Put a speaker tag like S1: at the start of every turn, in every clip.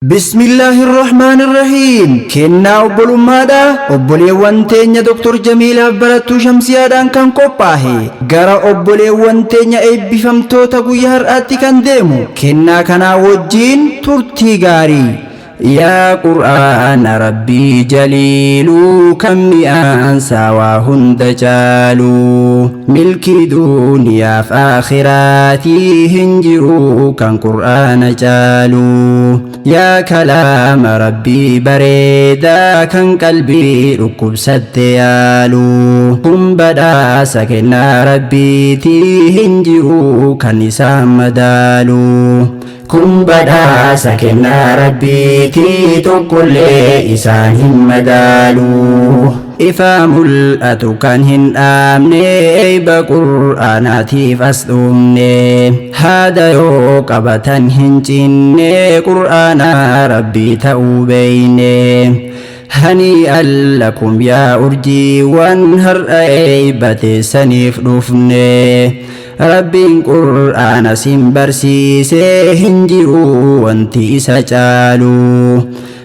S1: بسم الله الرحمن الرحيم كنا أبولو مادا أبولي وانتين دكتور جميل أبرتو شمسيا دان كان قباهي غرا أبولي وانتين إبي فمتوتا قيهر آتي كان ديمو كنا كنا وجين ترتي غاري يا قرآن ربي جليل كم أنسى وهند جالو ملكي دنيا في آخراتي هنجرو كان قرآن جالو يا كلام ربي بريدا كان قلبي ركب ستيالو كن بدا سكنا ربي تي هنجرو كان نسام مدالو كن بدا سكنا ربي تي تقل إسانهم مدالو إفام الأتو كان هن آمني بقرآناتي فاسدومني هذا يو قبتن هنجيني قرآن ربي تأوبيني هنيئا لكم يا أرجي وانهر أيبتي سنيف رفني ربي قرآن سنبرسيسي هنجرو وانتي سجالو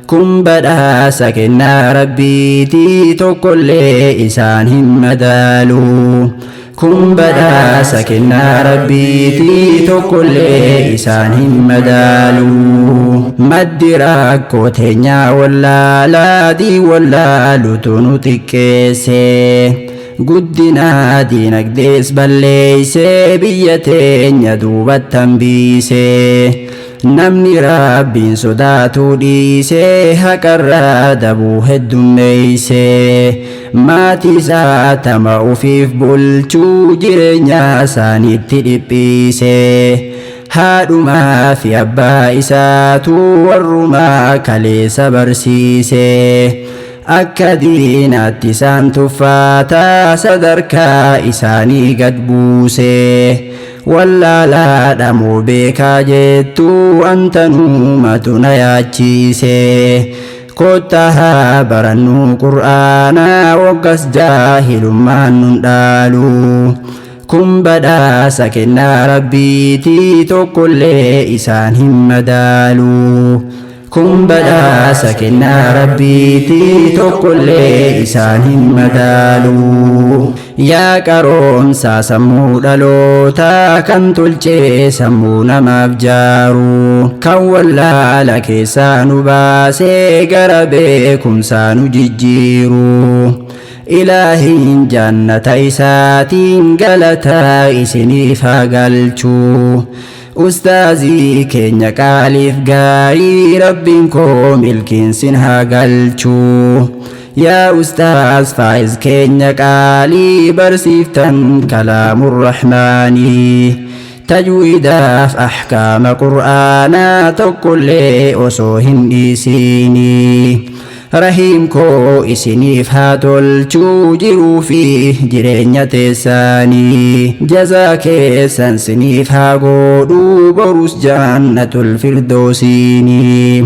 S1: كن بدا سكنا ربي تي تقل إسانهم مدالو كن بدا سكنا ربي تي تقل إسانهم مدالو مدراك كوتينيا ولا لادي ولا لتنو تكيسي قدنا دينك ديس بليسي بيتين يدوب التنبيسي نمني ربين صداتو ديسي هكرا دبوه الدميسي ما تيسات ما أفيف بلچو جرنيا ساني تدبيسي هادو ما في أبا إساتو والرما كليس برسيسي أكدينات سان تفاتا صدركا إساني قد بوسي ولا لا دمو بيكا جيتو أنت نومتنا ياتشيسي كوتها برنو قرآنا وقس جاهل ما نندالو كن بدا سكنا ربي تي تقل إسانهم مدالو كن بدا سكنا ربي تي تقل إسانهم مدالو يا كرون ساسمو دلوتا كان تلچه سمونا مبجارو كولا لك سانو باسي غربكم سانو ججيرو إلهي جنة إساتين غلطا إسني فاقلچو أستاذي كينيا كاليف غاري ربينكو ملكين سنها قلچو يا أستاذ فايز كينيا كالي برسيفتن كلام الرحمن تجويد في أحكام قرآنا تقل أسوهن إسيني رحيمكو إسيني فهاتل جرو فيه جرينيا تساني جزاك سنسني فهاقودو بروس جنة الفردوسيني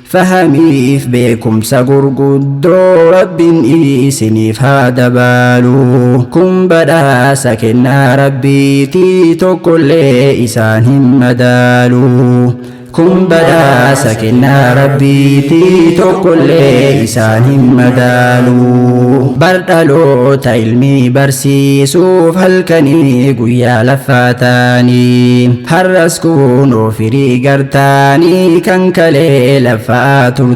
S1: فهميف بكم سقر قدو رب إيسني فهاد بالو كن بدا سكنا ربي تي تقل إسانهم مدالو كن بدا سكنا ربي تي تقل إسانهم مدالو بردلو تايلمي برسيسو فالكني قويا لفاتاني هرسكون وفري قرتاني كان كالي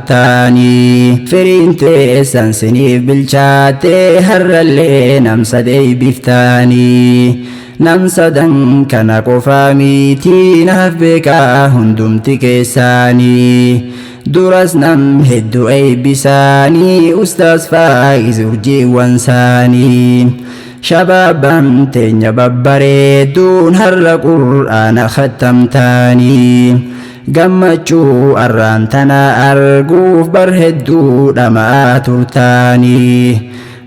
S1: لفاتورتاني فرين تيسان سنيف بالشاتي هرالي نمسدي بفتاني نمسدن كان قفاميتي نهفبكا هندمتي كيساني درس نم هدو أي بساني أستاذ فايز ورجي وانساني شبابا تنيا ببريدون هر قرآن ختمتاني قمتشو أرانتنا أرقوف برهدو لما ترتاني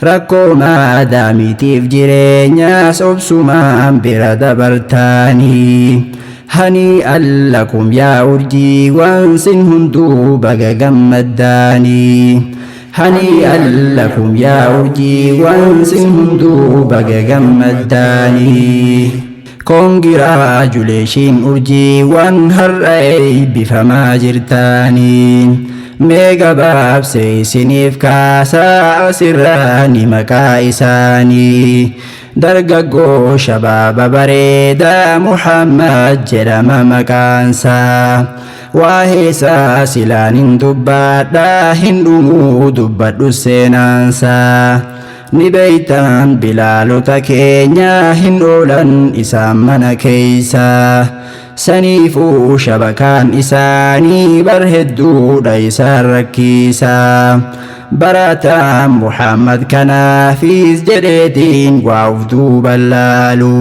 S1: ركو ما داميتيف جيرينيا سوبسوما بira dabartani هنيئا لكم يا أرجي وانسن هندو بقى قمداني هنيئا لكم يا أرجي وانسن هندو بقى قمداني congratulations urjiiwwan har'aa bifamaa jirtaniin mee gabaabsee isiniif kaasaa asirraani maqaa isaanii dargaggoo shabaaba bareedaa Muhammad jedhama maqaansaa waa'ee isaa silaanin dubbadhaa hin dhumuu dubbadhu seenaansaa ni beeytan bilaalota keenya hin oolan isaan mana keeysaa saniifuu shabakaan isaanii bar hedduudha isaan rakkisaa barataan Muhammad kanaafis jedheetiin waa uf duuban laalu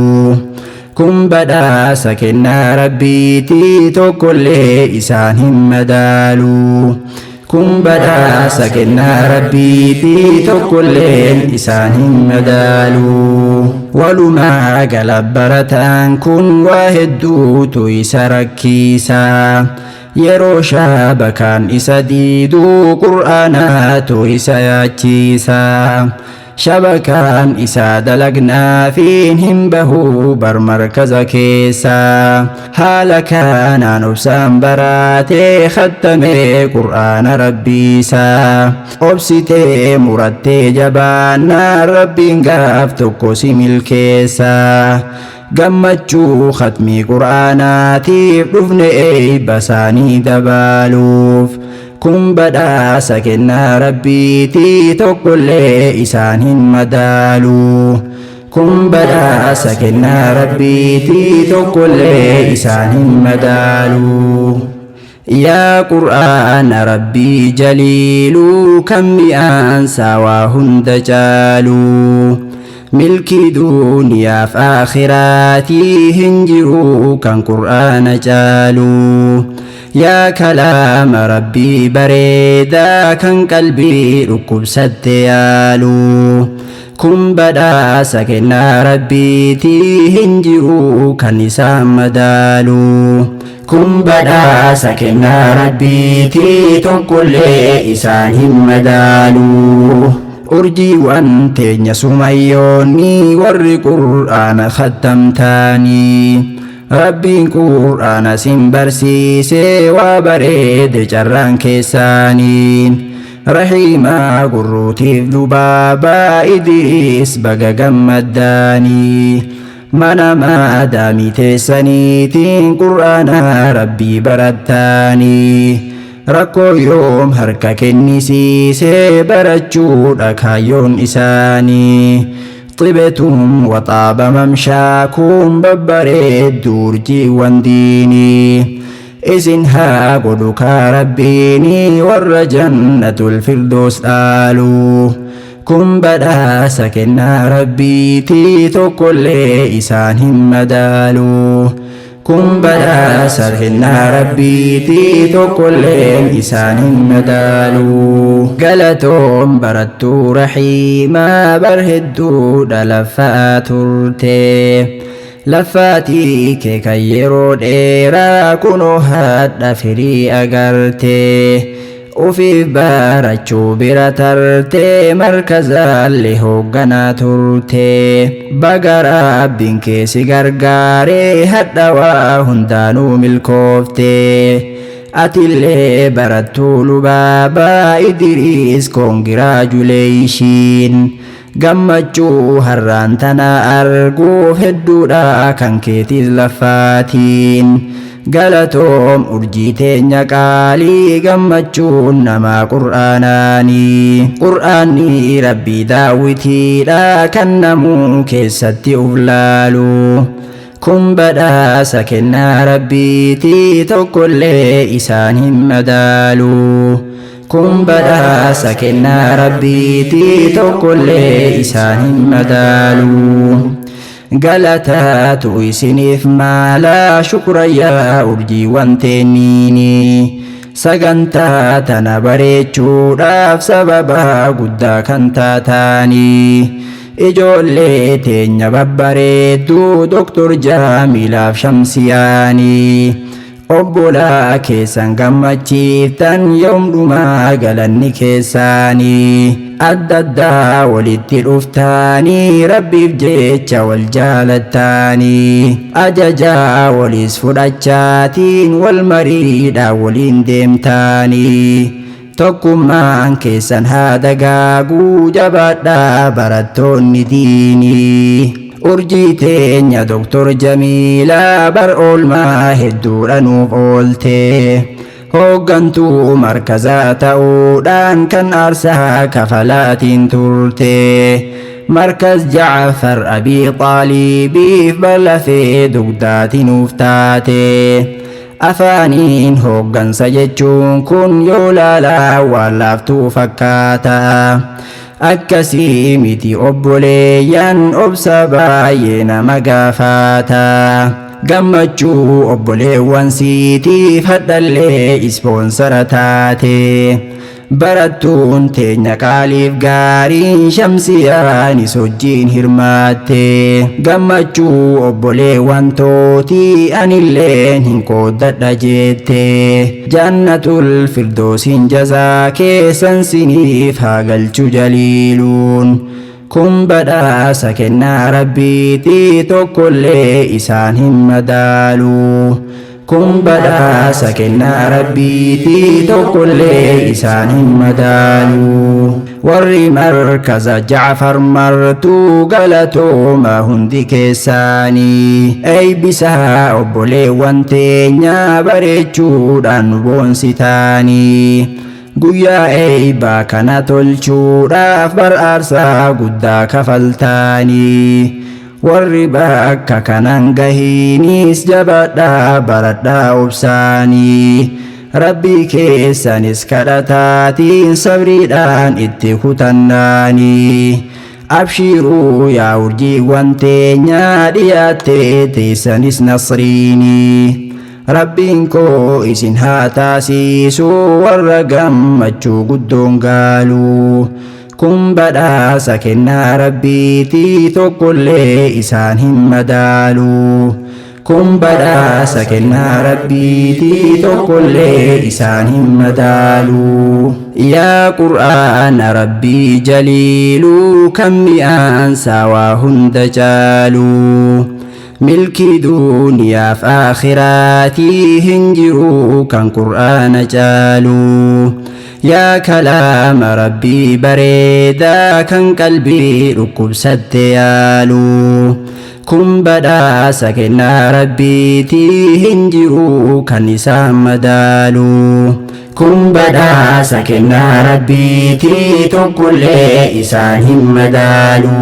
S1: kun badhaasa kennaa rabbiitii tokkollee isaan hin madaalu kun badhaasa kennaa rabbiitii tokkollee isaan hin madaalu walumaa gala barataan kun waa hedduutu isa rakkisaa yeroo shabakaan isa diiduu qur'aanaatu isa yaachisaa shabakaan isaa dalagnaafiin hin bahuu bar markaza keessaa haala kanaan obsaan baraatee khattamee qur'aana rabbiisaa obsitee murattee jabaannaan rabbiin gaaf tokko si milkeessaa gammachuu khatmii qur'aanaatiif dhufne eebbasaanii dabaaluuf kun badhaasa kennaa rabbiitii tokkollee isaan hin madaalu kun badhaasa kennaa rabbiitii tokkollee isaan hin madaalu yaa qur'aana rabbii jaliiluu kan mi'aansaa waa hunda caalu milkii duuniyaaf aakhiraatii hin jiru kan qur'aana caalu yaa kalaama rabbii bareedaa kan qalbii dhukkubsatte yaalu kun badhaasa kennaa rabbiitii hin jiru kan isaan madaalu kun badhaasa kennaa rabbiitii tokkollee isaan hin madaalu urjiiwwan teenya sumayyoonni warri qur'aana khattamtaanii rabbiin qur'aana sin barsiisee waa bareede carraan keessaaniin rahiimaa gurruutiif dubaabaa Idriis baga gammaddaanii mana maadaamii teessaniitiin qur'aana rabbii barattaanii rakkoo yoom harka kennisiisee barachuudha kaayyoon isaanii طبتم وطاب ممشاكم ببريد درجي وانديني إذنها قدك ربيني والرجنة الفردوس آلو كن بدا سكنا ربيتي تقل إسان مدالو كن بدا سكنا ربيتي تقل إسان مدالو قلتهم بردو رحيما برهدو لفاتورتي لفاتي كيرو ديرا كنو هاد فري أغرتي وفي بارچو براترتي مركزا اللي هوغنا ترتي بغرا بنكي سيغرغاري هدوا هندانو ملكوفتي أتلي براتو لبابا إدريس congratulations gammachuu har'aan tana arguuf hedduudha kan keetis lafaatiin galatoom urjii teenya qaalii gammachuun namaa qur'aanni rabbii daawwitiidha kan namuu keessatti uf laalu kun badhaasa kennaa rabbiitii tokkollee isaan hin madaalu kun badhaasa kennaa rabbiitii tokkollee isaan hin madaalu galataatu isiniif maala shukurayyaa urjiiwwan teeniini sagantaa tana bareechuudhaaf sababa guddaa kan taataanii ijoollee teenya babbareedduu Dr. Jaamilaaf Shamsiyaanii obbolaa keessan gammachiiftan yoomdhumaa galanni keessaanii adda addaa walitti dhuftaanii rabbiif jecha wal jaalattaanii ajajaa waliis fudhachaatiin wal mariidhaan waliin deemtaanii tokkummaan keessan haa dagaaguu jabaadhaa barattoonni diinii urjii teenya Doktor Jamiilaa bar oolmaa hedduudha nuuf oolte hooggantuu markazaa ta'uudhaan kan aarsaa kafalaatiin turte markaz Jaafar Abii Xaalibiif bal'afee dugdaatii nuuf taate afaaniin hooggansa jechuun kun yoo laalaa waan laaftuu fakkaata akkasii miti obboleeyyan obsa baay'ee nama gaafata gammachuu obboleewwan siitiif hadhallee ispoonsara taate barattuun teenya qaaliif gaariin Shamsiyaanis wajjiin hirmaatte gammachuu obboleewwan tootii anilleen hin qooddadha jette jannatul firdoosiin jazaa keessan siniif haa galchu jaliiluun kun badhaasa kennaa rabbiitii tokkollee isaan hin madaalu kun badhaasa kennaa rabbiitii tokkollee isaan hin madaalu warri markaza Jaafar martuu galatooma hundi keessaanii eebbisaa obboleewwan teenya bareechuudhaan nu boonsitaanii guyyaa eebbaa kana tolchuudhaaf bar aarsaa guddaa kafaltaanii warri bakka kanan gahiinis jabaadhaa baradhaa obsaanii rabbii keessanis kadhataatiin sabriidhaan itti kutannaanii abshiruu yaa urjiiwwan teenyaa dhiyaattee teessanis nasriinii rabbiin koo isin haa taasisu warra gammachuu guddoon gaaluu kun badhaasa kennaa rabbiitii tokkollee isaan hin madaalu kun badhaasa kennaa rabbiitii tokkollee isaan hin madaalu yaa qur'aana rabbii jaliiluu kan mi'aan saawaa hunda caalu milkii duuniyaaf aakhiraatii hin jiru kan qur'aana caalu yaa kalaama rabbii bareedaa kan qalbii dhukkubsatte yaalu kun badhaasa kennaa rabbiitii hin jiru kan isaan madaalu kun badhaasa kennaa rabbiitii tokkollee isaan hin madaalu